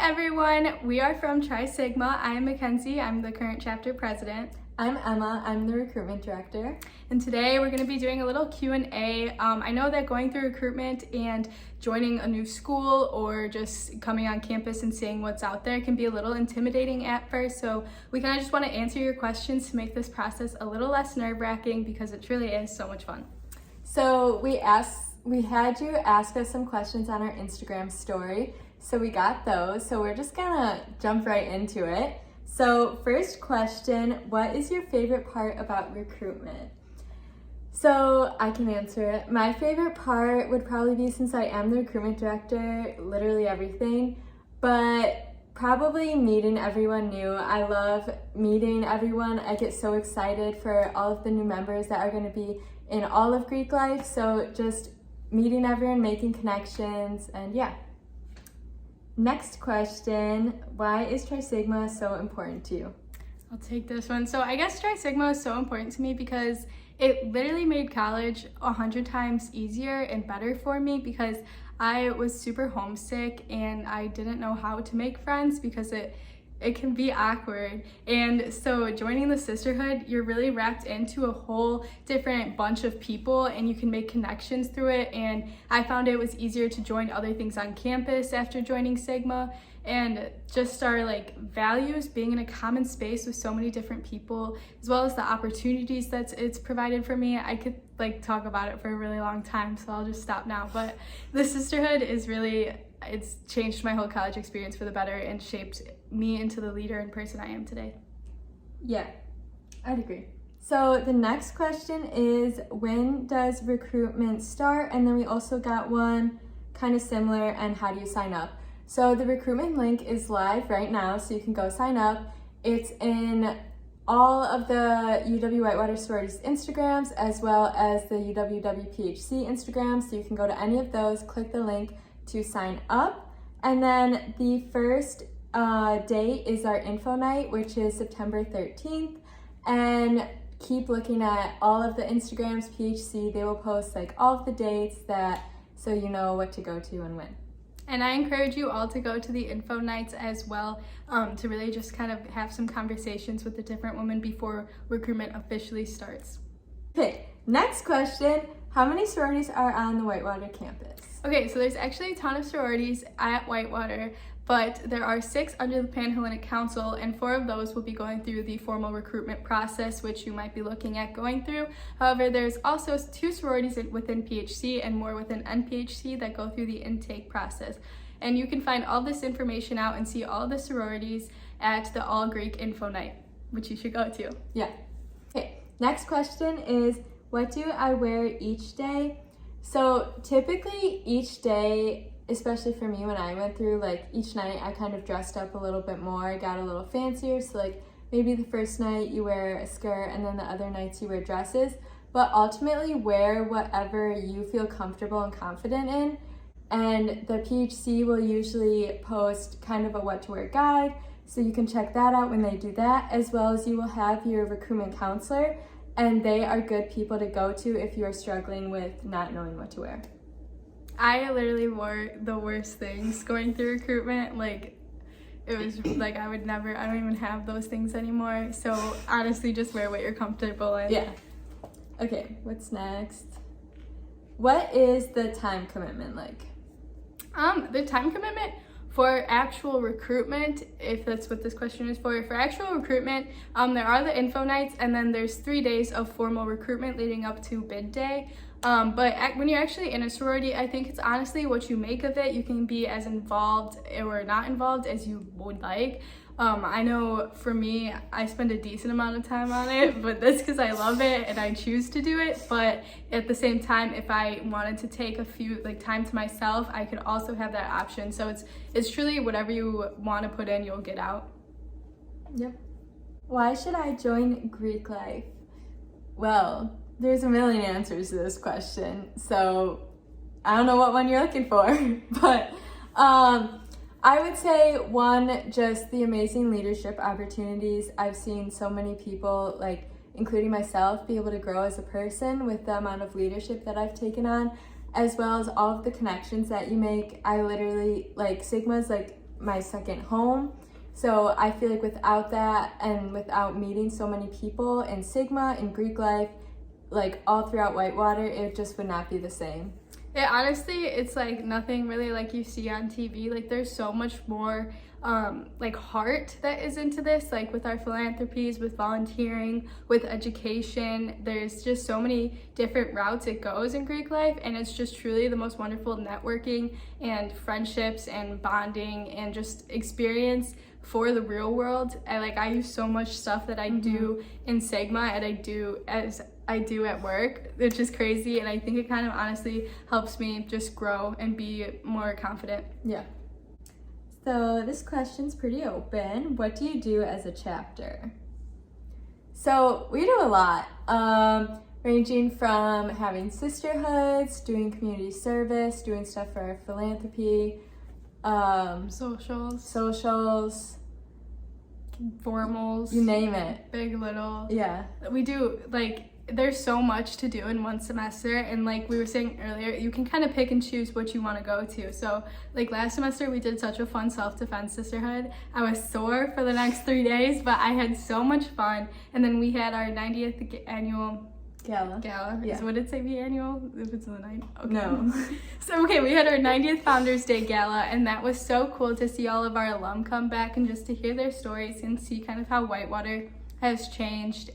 everyone, we are from Tri Sigma. I am Mackenzie, I'm the current chapter president. I'm Emma, I'm the recruitment director. And today we're going to be doing a little Q&A. I know that going through recruitment and joining a new school or just coming on campus and seeing what's out there can be a little intimidating at first. So we kind of just want to answer your questions to make this process a little less nerve-wracking because it truly is so much fun. So we had you ask us some questions on our Instagram story. So we got those. So we're just gonna jump right into it. So first question, what is your favorite part about recruitment? So I can answer it. My favorite part would probably be, since I am the recruitment director, literally everything, but probably meeting everyone new. I love meeting everyone. I get so excited for all of the new members that are going to be in all of Greek life. So just meeting everyone, making connections, and yeah. Next question, why is Tri Sigma so important to you? I'll take this one. So I guess Tri Sigma is so important to me because it literally made college 100 times easier and better for me, because I was super homesick and I didn't know how to make friends because it can be awkward. And so joining the sisterhood, you're really wrapped into a whole different bunch of people and you can make connections through it. And I found it was easier to join other things on campus after joining Sigma, and just our values, being in a common space with so many different people, as well as the opportunities that it's provided for me. I could talk about it for a really long time, so I'll just stop now. But the sisterhood is really, it's changed my whole college experience for the better and shaped me into the leader and person I am today. Yeah, I'd agree. So the next question is, when does recruitment start? And then we also got one kind of similar, and how do you sign up? So the recruitment link is live right now, so you can go sign up. It's in all of the UW-Whitewater sororities Instagrams, as well as the UW-WPHC Instagrams, so you can go to any of those, click the link to sign up. And then the first date is our info night, which is September 13th. And keep looking at all of the Instagrams, PHC, they will post all of the dates, so you know what to go to and when. And I encourage you all to go to the info nights as well, to really just kind of have some conversations with the different women before recruitment officially starts. Okay, next question. How many sororities are on the Whitewater campus? Okay, so there's actually a ton of sororities at Whitewater, but there are 6 under the Panhellenic Council, and 4 of those will be going through the formal recruitment process, which you might be looking at going through. However, there's also 2 sororities within PHC and more within NPHC that go through the intake process. And you can find all this information out and see all the sororities at the All Greek Info Night, which you should go to. Yeah. Okay, next question is, what do I wear each day? So typically each day, especially for me when I went through, each night I kind of dressed up a little bit more, got a little fancier. So maybe the first night you wear a skirt and then the other nights you wear dresses, but ultimately wear whatever you feel comfortable and confident in. And the PHC will usually post kind of a what to wear guide, so you can check that out when they do that, as well as you will have your recruitment counselor, and they are good people to go to if you are struggling with not knowing what to wear. I literally wore the worst things going through recruitment. It was I would never, I don't even have those things anymore. So honestly, just wear what you're comfortable in. Yeah. Okay, what's next? What is the time commitment like? The time commitment for actual recruitment, if that's what this question is for actual recruitment, there are the info nights, and then there's 3 days of formal recruitment leading up to bid day. But when you're actually in a sorority, I think it's honestly what you make of it. You can be as involved or not involved as you would like. I know for me, I spend a decent amount of time on it, but that's because I love it and I choose to do it. But at the same time, if I wanted to take a few time to myself, I could also have that option. So it's truly whatever you want to put in, you'll get out. Yep. Why should I join Greek life? Well, there's a million answers to this question, so I don't know what one you're looking for, but I would say, one, just the amazing leadership opportunities. I've seen so many people, including myself, be able to grow as a person with the amount of leadership that I've taken on, as well as all of the connections that you make. I literally, Sigma's my second home. So I feel like without that and without meeting so many people in Sigma, in Greek life, like all throughout Whitewater, it just would not be the same. Yeah, honestly, it's like nothing really like you see on TV. Like there's so much more like heart that is into this, like with our philanthropies, with volunteering, with education. There's just so many different routes it goes in Greek life, and it's just truly the most wonderful networking and friendships and bonding and just experience for the real world. I use so much stuff that I do in Sigma and I do at work, which is crazy, and I think it kind of honestly helps me just grow and be more confident. Yeah. So this question's pretty open. What do you do as a chapter? So we do a lot, ranging from having sisterhoods, doing community service, doing stuff for our philanthropy, socials, formals, you name it. Big, little. Yeah. We do, there's so much to do in one semester, and like we were saying earlier, you can kind of pick and choose what you want to go to. So last semester we did such a fun self-defense sisterhood. I was sore for the next 3 days, but I had so much fun. And then we had our 90th annual Gala. Yeah. So would it say biannual if it's in the night? Okay. No. So we had our 90th Founders Day Gala, and that was so cool to see all of our alum come back and just to hear their stories and see kind of how Whitewater has changed.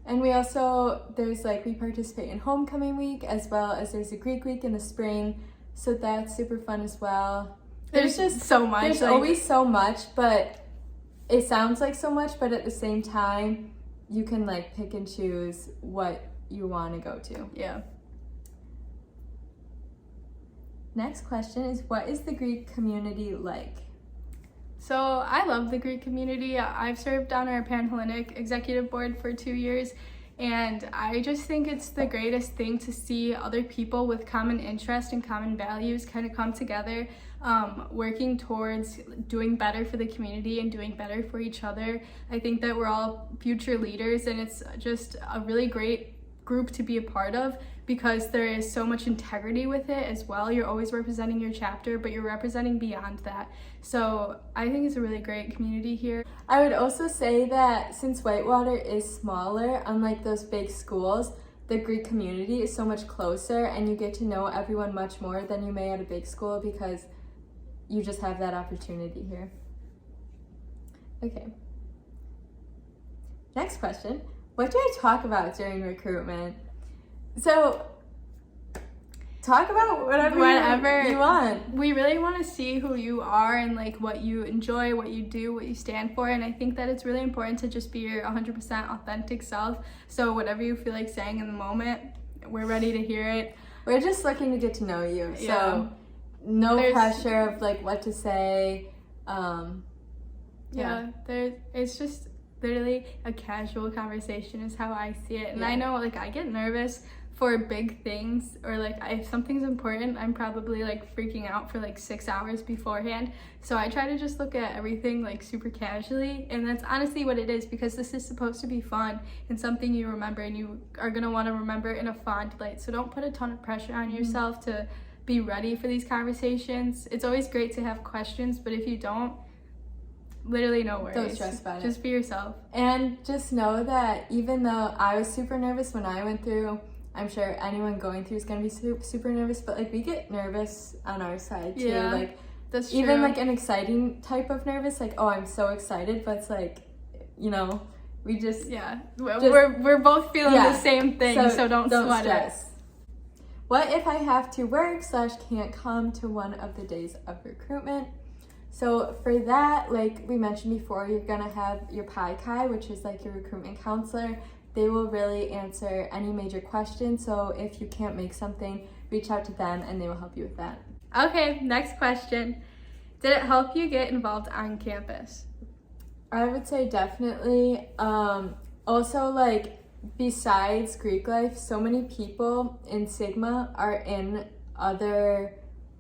And we also, we participate in homecoming week, as well as there's a Greek week in the spring, so that's super fun as well. There's just so much. There's always so much, but it sounds like so much, but at the same time, you can pick and choose what you want to go to. Yeah. Next question is, what is the Greek community like? So I love the Greek community. I've served on our Panhellenic executive board for 2 years, and I just think it's the greatest thing to see other people with common interest and common values kind of come together, working towards doing better for the community and doing better for each other. I think that we're all future leaders, and it's just a really great group to be a part of because there is so much integrity with it as well. You're always representing your chapter, but you're representing beyond that. So I think it's a really great community here. I would also say that since Whitewater is smaller, unlike those big schools, the Greek community is so much closer, and you get to know everyone much more than you may at a big school because you just have that opportunity here. Okay. Next question. What do I talk about during recruitment? So, talk about whatever you want. We really want to see who you are and what you enjoy, what you do, what you stand for, and I think that it's really important to just be your 100% authentic self. So whatever you feel like saying in the moment, we're ready to hear it. We're just looking to get to know you. Yeah. So no pressure of what to say. It's just literally a casual conversation is how I see it. And I know I get nervous for big things, or if something's important, I'm probably freaking out for 6 hours beforehand. So I try to just look at everything super casually, and that's honestly what it is, because this is supposed to be fun and something you remember, and you are going to want to remember in a fond light. So don't put a ton of pressure on yourself to be ready for these conversations. It's always great to have questions, but if you don't, literally no worries. Don't stress about it. Just be yourself. And just know that even though I was super nervous when I went through, I'm sure anyone going through is going to be super nervous, but we get nervous on our side too. Yeah, that's true. Even an exciting type of nervous, oh, I'm so excited, but it's we just... Yeah, we're both feeling the same thing, so don't sweat stress. What if I have to work / can't come to one of the days of recruitment? So for that, we mentioned before, you're gonna have your Pi Chi, which is your recruitment counselor. They will really answer any major questions. So if you can't make something, reach out to them and they will help you with that. Okay, next question. Did it help you get involved on campus? I would say definitely. Also, besides Greek life, so many people in Sigma are in other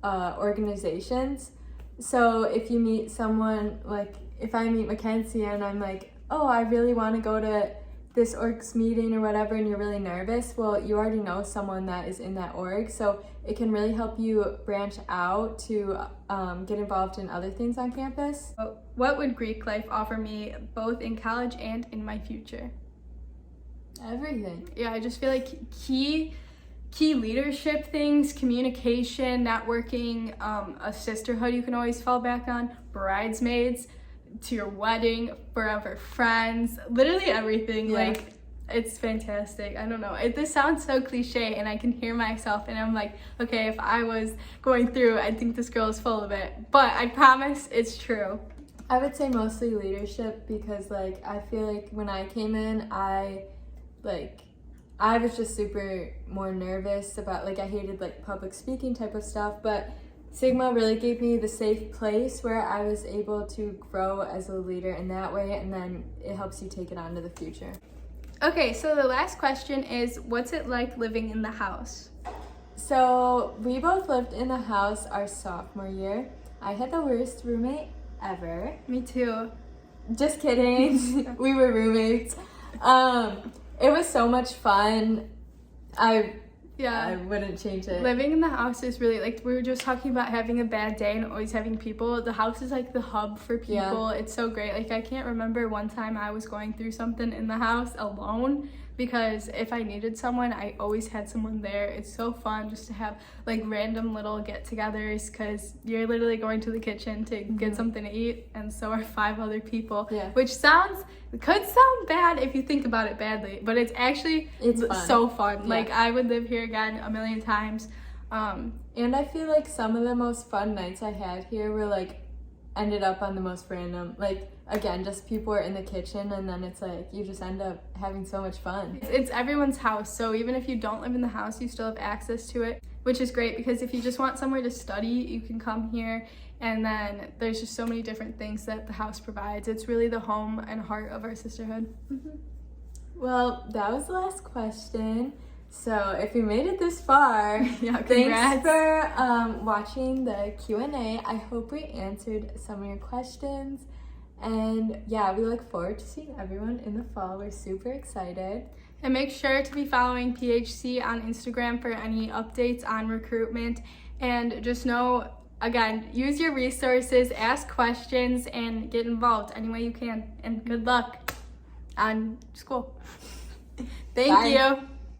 organizations. So if you meet someone, if I meet Mackenzie and I'm oh, I really want to go to this org's meeting or whatever and you're really nervous, well, you already know someone that is in that org, so it can really help you branch out to get involved in other things on campus. What would Greek life offer me both in college and in my future? Everything. Yeah, I just feel like key leadership things, communication, networking, a sisterhood you can always fall back on, bridesmaids, to your wedding, forever friends, literally everything. Yeah. Like, it's fantastic. I don't know. This sounds so cliche, and I can hear myself, and I'm like, okay, if I was going through, I think this girl is full of it. But I promise it's true. I would say mostly leadership because, like, I feel like when I came in, I was just super more nervous about, like, I hated, like, public speaking type of stuff, but Sigma really gave me the safe place where I was able to grow as a leader in that way, and then it helps you take it on to the future. Okay, so the last question is, what's it like living in the house? So we both lived in the house our sophomore year. I had the worst roommate ever. Me too. Just kidding. We were roommates. It was so much fun. I wouldn't change it. Living in the house is really, like, we were just talking about having a bad day and always having people. The house is like the hub for people. Yeah. It's so great. Like, I can't remember one time I was going through something in the house alone, because if I needed someone, I always had someone there. It's so fun just to have, like, random little get-togethers, because you're literally going to the kitchen to get something to eat, and so are 5 other people. Yeah. Which could sound bad if you think about it badly, but it's actually so fun. Yeah. Like, I would live here again a million times. And I feel like some of the most fun nights I had here were, like, ended up on the most random, like, again, just people are in the kitchen, and then it's like you just end up having so much fun. It's everyone's house, so even if you don't live in the house, you still have access to it, which is great, because if you just want somewhere to study, you can come here, and then there's just so many different things that the house provides. It's really the home and heart of our sisterhood. Mm-hmm. Well, that was the last question. So if you made it this far, thanks for watching the Q&A. I hope we answered some of your questions. And yeah, we look forward to seeing everyone in the fall. We're super excited. And make sure to be following PHC on Instagram for any updates on recruitment. And just know, again, use your resources, ask questions, and get involved any way you can. And good luck on school. Thank you.